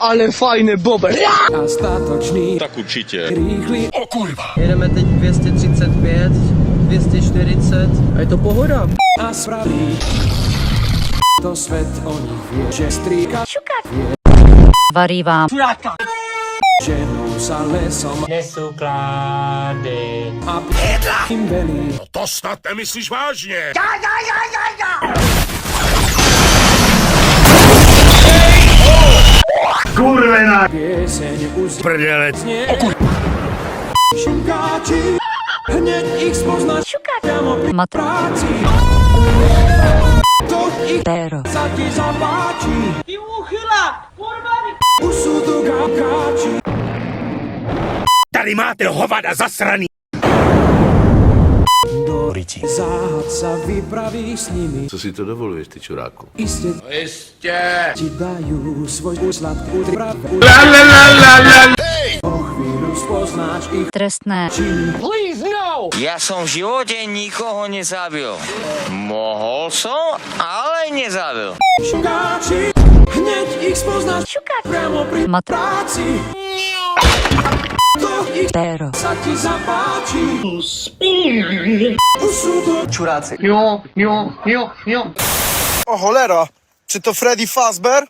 Ale fajny bobek. A statočný. Tak určitě. Rýchly. O kurva. Jedeme teď 235, 240 a je to pohoda. A spraví. To svet o nich vie, že strýka Varí vám. ženou sa lesom Nesú klády. a im velí. To snad nemyslíš vážně. Pieseň už Prdelec. šukáči. Hneď ich spoznáš priamo pri Mat. práci. To ich Péro. sa ti zapáči. Už sú tu káči. Tady máte hovada zasraný. Do záhad sa vypraví s nimi. Co si to dovoluješ, ty čuráku? Iste ti dajú svoj sladkú pravdu. O chvíľu spoznáš ich Trestné. činy. Ja som v živote nikoho nezabil. Mohol som, ale nezabil. Šukáči, hneď ich spoznáš priamo pri Mat. práci. To ich Péro. sa ti zapáči. Už sú to Čuráci. O cholera, czy to Freddy Fazbear?